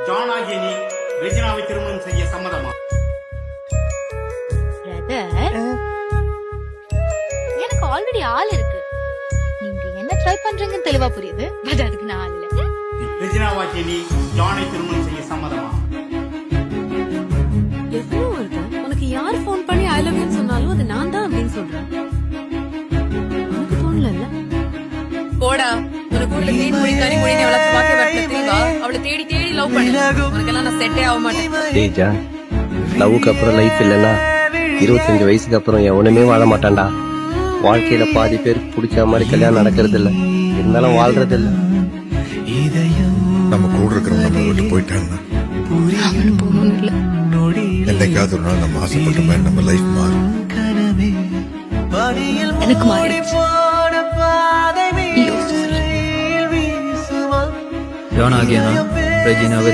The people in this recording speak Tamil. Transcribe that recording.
ஜான் ஆகிய நீ ரெஜினாவை திருமணம் செய்ய சம்மதமா? எனக்கு ஆல்ரெடி ஆள் இருக்கு. நீங்க என்ன ட்ரை பண்றீங்கன்னு தெளிவா புரியுது. பட் அதுக்கு நான் ஆள் இல்ல. ரெஜினாவாகிய நீ ஜானை திருமணம் செய்ய சம்மதமா? எவ்வளவு வருது? உனக்கு யார் போன் பண்ணி ஐ லவ் யூ சொன்னாலும் அது நான் தான் அப்படின்னு சொல்றேன். உனக்கு தோணல? போடா, உனக்கு ஊர்ல மீன் முடி கறி முடி அவளை பார்க்க வரல தெரியவா? அவளை தேடி தேடி லவ் பண்ணு. உனக்கெல்லாம் நான் செட்டே ஆக மாட்டேன். டேய் ஜான், லவ்வுக்கு அப்புறம் லைஃப் இல்லைன்னா 25 வயசுக்கு அப்புறம் எவனுமே வாழ மாட்டான்டா. வாழ்க்கையில பாதி பேருக்கு பிடிச்ச மாதிரி கல்யாணம் நடக்கிறது இல்ல, இருந்தாலும் வாழ்றது இல்ல. நம்ம கூட இருக்கிறவங்க நம்ம விட்டு போயிட்டாங்கன்னா அவனு போகணும் இல்ல. என்னைக்காவது ஒரு நாள் நம்ம ஆசைப்பட்ட மாதிரி நம்ம லைஃப் மாறும். எனக்கு மாறிடுச்சு. ஜான் ஆகிய நான் ரெஜினாவை